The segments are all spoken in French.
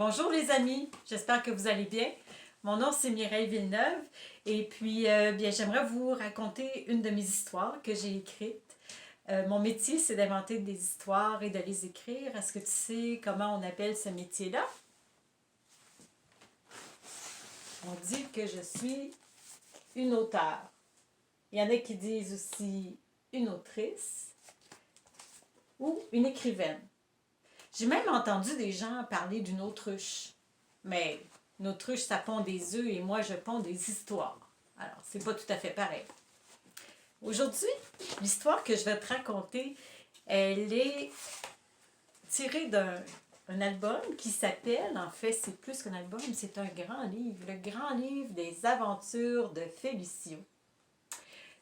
Bonjour les amis, j'espère que vous allez bien. Mon nom c'est Mireille Villeneuve et puis bien j'aimerais vous raconter une de mes histoires que j'ai écrites. Mon métier c'est d'inventer des histoires et de les écrire. Est-ce que tu sais comment on appelle ce métier-là? On dit que je suis une auteure. Il y en a qui disent aussi une autrice ou une écrivaine. J'ai même entendu des gens parler d'une autruche. Mais une autruche, ça pond des œufs et moi, je ponds des histoires. Alors, c'est pas tout à fait pareil. Aujourd'hui, l'histoire que je vais te raconter, elle est tirée d'un album qui s'appelle, en fait, c'est plus qu'un album, c'est un grand livre. Le grand livre des aventures de Félicio.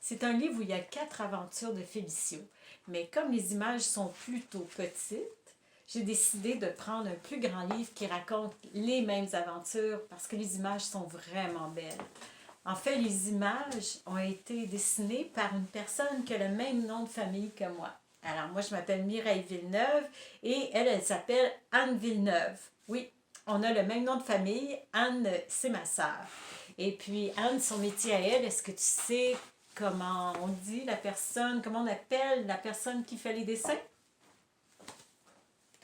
C'est un livre où il y a 4 aventures de Félicio. Mais comme les images sont plutôt petites, j'ai décidé de prendre un plus grand livre qui raconte les mêmes aventures parce que les images sont vraiment belles. En fait, les images ont été dessinées par une personne qui a le même nom de famille que moi. Alors, moi, je m'appelle Mireille Villeneuve et elle s'appelle Anne Villeneuve. Oui, on a le même nom de famille. Anne, c'est ma sœur. Et puis, Anne, son métier à elle, est-ce que tu sais comment on dit la personne, comment on appelle la personne qui fait les dessins?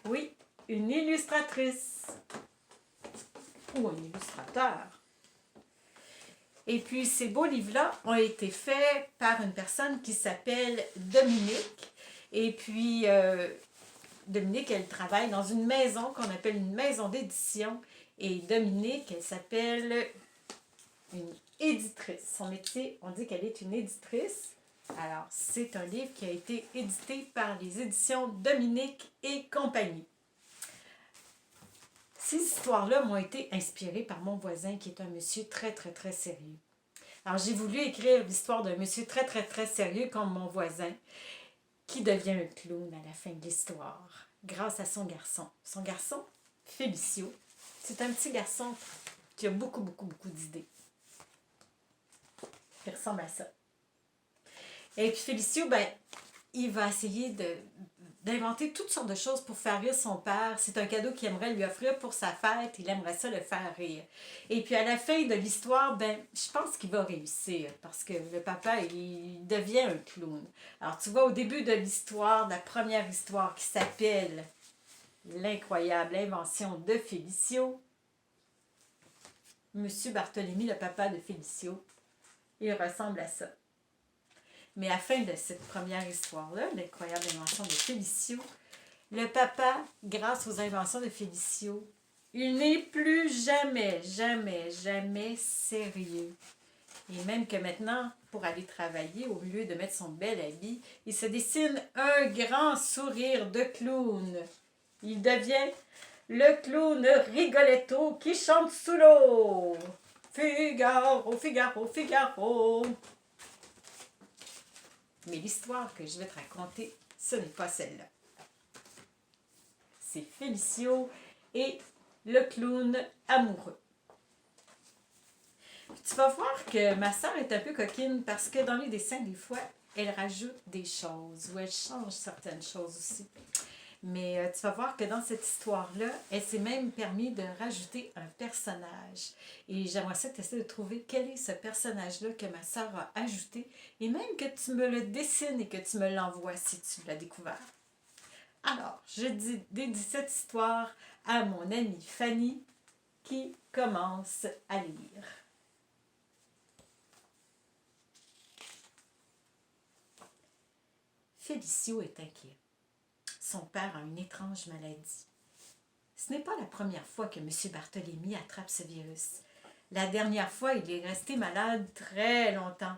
Oui, une illustratrice ou un illustrateur. Et puis, ces beaux livres-là ont été faits par une personne qui s'appelle Dominique. Et puis, Dominique, elle travaille dans une maison qu'on appelle une maison d'édition. Et Dominique, elle s'appelle une éditrice. Son métier, on dit qu'elle est une éditrice. Alors, c'est un livre qui a été édité par les éditions Dominique et compagnie. Ces histoires-là m'ont été inspirées par mon voisin qui est un monsieur très, très, très sérieux. Alors, j'ai voulu écrire l'histoire d'un monsieur très, très, très sérieux comme mon voisin qui devient un clown à la fin de l'histoire grâce à son garçon. Son garçon, Félicio, c'est un petit garçon qui a beaucoup, beaucoup, beaucoup d'idées. Il ressemble à ça. Et puis Félicio, ben, il va essayer d'inventer toutes sortes de choses pour faire rire son père. C'est un cadeau qu'il aimerait lui offrir pour sa fête. Il aimerait ça le faire rire. Et puis à la fin de l'histoire, ben, je pense qu'il va réussir parce que le papa, il devient un clown. Alors tu vois, au début de l'histoire, de la première histoire qui s'appelle L'incroyable invention de Félicio, Monsieur Barthélemy, le papa de Félicio, il ressemble à ça. Mais à la fin de cette première histoire-là, l'incroyable invention de Félicio, le papa, grâce aux inventions de Félicio, il n'est plus jamais, jamais, jamais sérieux. Et même que maintenant, pour aller travailler, au lieu de mettre son bel habit, il se dessine un grand sourire de clown. Il devient le clown Rigoletto qui chante sous l'eau. Figaro, Figaro, Figaro. Mais l'histoire que je vais te raconter, ce n'est pas celle-là. C'est Félicio et le clown amoureux. Tu vas voir que ma soeur est un peu coquine parce que dans les dessins, des fois, elle rajoute des choses ou elle change certaines choses aussi. Mais tu vas voir que dans cette histoire-là, elle s'est même permis de rajouter un personnage. Et j'aimerais ça que tu essaies de trouver quel est ce personnage-là que ma soeur a ajouté. Et même que tu me le dessines et que tu me l'envoies si tu l'as découvert. Alors, je dédie cette histoire à mon amie Fanny qui commence à lire. Félicio est inquiet. Son père a une étrange maladie. Ce n'est pas la première fois que M. Barthélemy attrape ce virus. La dernière fois, il est resté malade très longtemps.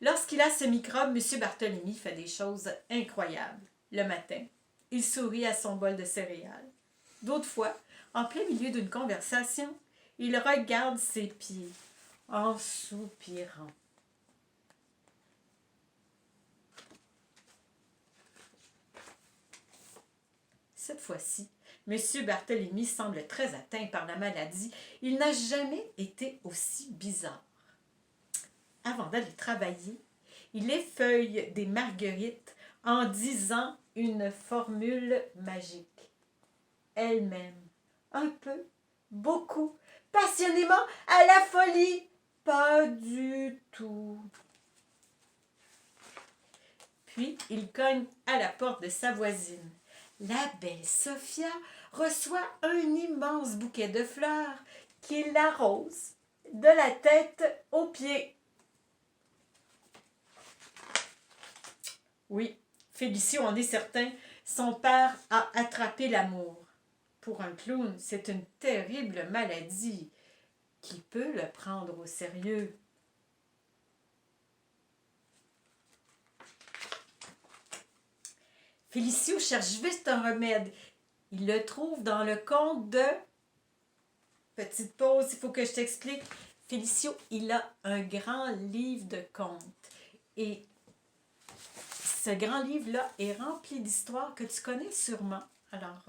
Lorsqu'il a ce microbe, M. Barthélemy fait des choses incroyables. Le matin, il sourit à son bol de céréales. D'autres fois, en plein milieu d'une conversation, il regarde ses pieds en soupirant. Cette fois-ci, M. Barthélemy semble très atteint par la maladie. Il n'a jamais été aussi bizarre. Avant d'aller travailler, il effeuille des marguerites en disant une formule magique. Elle m'aime. un peu, beaucoup, passionnément, à la folie? Pas du tout. Puis, il cogne à la porte de sa voisine. La belle Sophia reçoit un immense bouquet de fleurs qui l'arrose de la tête aux pieds. Oui, Félicio en est certain, son père a attrapé l'amour. Pour un clown, c'est une terrible maladie. Qui peut le prendre au sérieux? Félicio cherche vite un remède. Il le trouve dans le conte de... Petite pause, il faut que je t'explique. Félicio, il a un grand livre de contes. Et ce grand livre-là est rempli d'histoires que tu connais sûrement. Alors,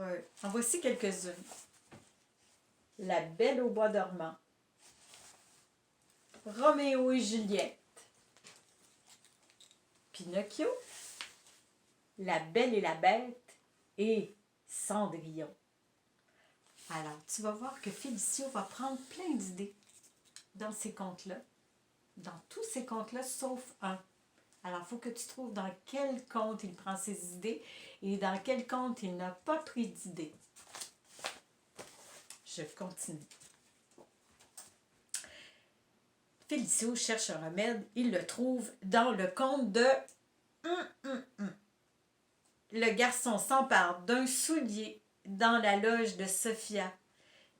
en voici quelques-unes. La Belle au bois dormant. Roméo et Juliette. Pinocchio. La Belle et la Bête et Cendrillon. Alors, tu vas voir que Félicio va prendre plein d'idées dans ces contes-là. Dans tous ces contes-là, sauf un. Alors, il faut que tu trouves dans quel conte il prend ses idées et dans quel conte il n'a pas pris d'idées. Je continue. Félicio cherche un remède. Il le trouve dans le conte de... Le garçon s'empare d'un soulier dans la loge de Sophia.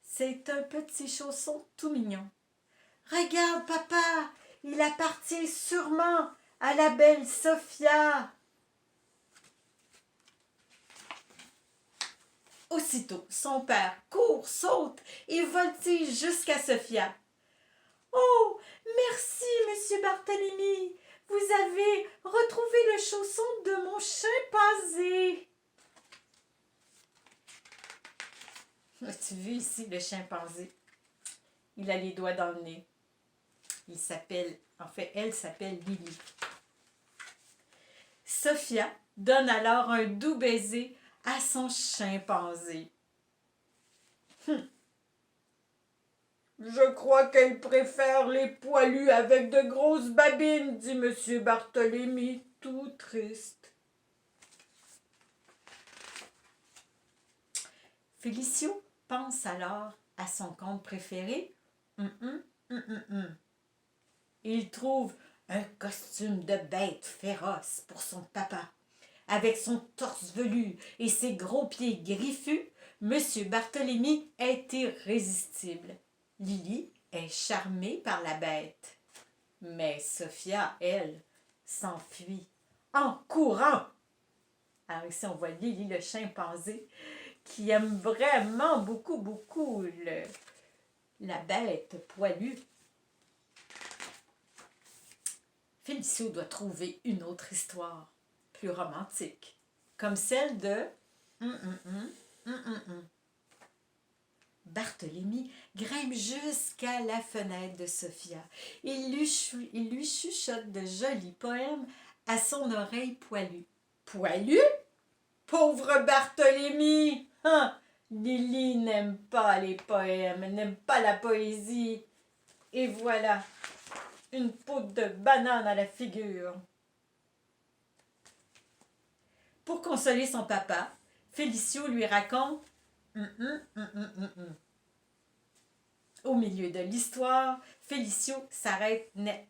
C'est un petit chausson tout mignon. Regarde, papa, il appartient sûrement à la belle Sophia. Aussitôt, son père court, saute et voltige jusqu'à Sophia. Oh, merci, monsieur Barthélemy. Vous avez retrouvé le chausson de mon chimpanzé. As-tu vu ici le chimpanzé? Il a les doigts dans le nez. Elle s'appelle Lily. Sophia donne alors un doux baiser à son chimpanzé. Je crois qu'elle préfère les poilus avec de grosses babines, dit M. Barthélemy, tout triste. Félicio pense alors à son conte préféré. Il trouve un costume de bête féroce pour son papa. Avec son torse velu et ses gros pieds griffus, M. Barthélemy est irrésistible. Lily est charmée par la bête. Mais Sophia, elle, s'enfuit en courant. Alors ici, on voit Lily, le chimpanzé, qui aime vraiment beaucoup la bête poilue. Félicio doit trouver une autre histoire, plus romantique, comme celle de Barthélemy grimpe jusqu'à la fenêtre de Sophia. Il lui chuchote de jolis poèmes à son oreille poilue. Poilue? Pauvre Barthélemy! Hein? Lily n'aime pas les poèmes, elle n'aime pas la poésie. Et voilà, une peau de banane à la figure. Pour consoler son papa, Félicio lui raconte Au milieu de l'histoire, Félicio s'arrête net.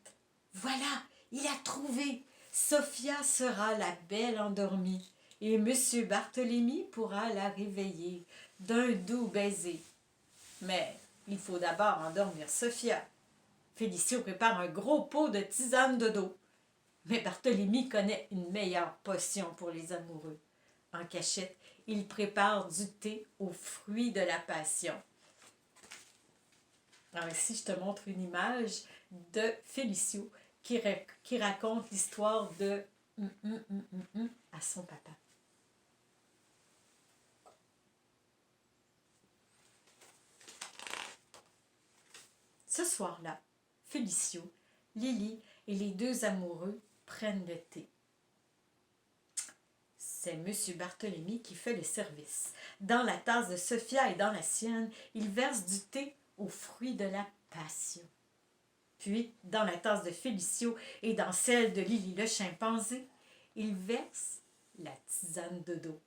Voilà, il a trouvé. Sophia sera la belle endormie et M. Barthélemy pourra la réveiller d'un doux baiser. Mais il faut d'abord endormir Sophia. Félicio prépare un gros pot de tisane de dos. Mais Barthélemy connaît une meilleure potion pour les amoureux. En cachette, il prépare du thé aux fruits de la passion. Alors ici, je te montre une image de Félicio qui raconte l'histoire de à son papa. Ce soir-là, Félicio, Lily et les deux amoureux prennent le thé. C'est M. Barthélemy qui fait le service. Dans la tasse de Sophia et dans la sienne, il verse du thé aux fruits de la passion. Puis, dans la tasse de Félicio et dans celle de Lily le chimpanzé, il verse la tisane de dos.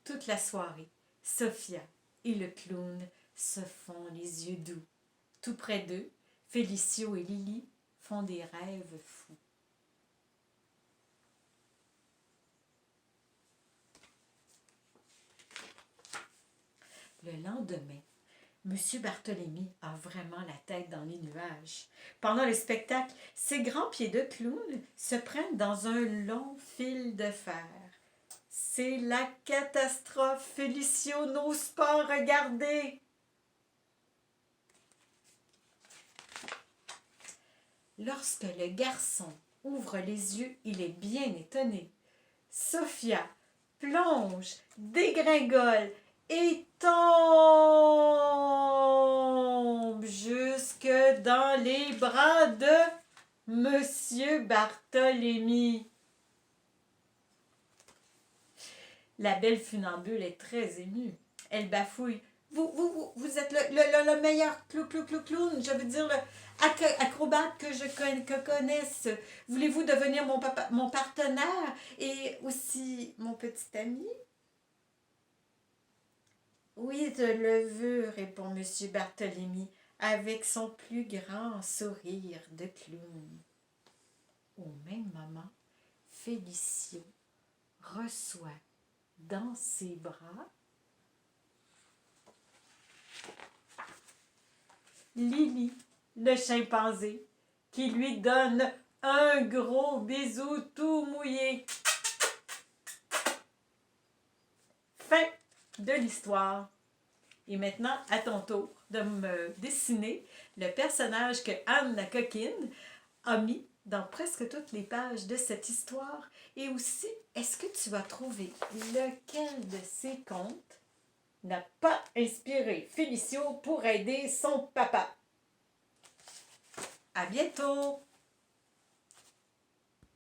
Toute la soirée, Sophia et le clown se font les yeux doux. Tout près d'eux, Félicio et Lily font des rêves fous. Le lendemain, M. Barthélemy a vraiment la tête dans les nuages. Pendant le spectacle, ses grands pieds de clown se prennent dans un long fil de fer. C'est la catastrophe. Félicio n'ose pas regarder. Lorsque le garçon ouvre les yeux, il est bien étonné. Sophia plonge, dégringole et tombe jusque dans les bras de Monsieur Barthélemy. La belle funambule est très émue. Elle bafouille. Vous êtes le meilleur clown, je veux dire, acrobate que je connaisse. Voulez-vous devenir mon partenaire et aussi mon petit ami? Oui, je le veux, répond M. Barthélemy avec son plus grand sourire de clown. Au même moment, Félicio reçoit dans ses bras Lily, le chimpanzé, qui lui donne un gros bisou tout mouillé. Fin de l'histoire. Et maintenant, à ton tour de me dessiner le personnage que Anne la coquine a mis dans presque toutes les pages de cette histoire. Et aussi, est-ce que tu vas trouver lequel de ces contes n'a pas inspiré Félicio pour aider son papa? À bientôt!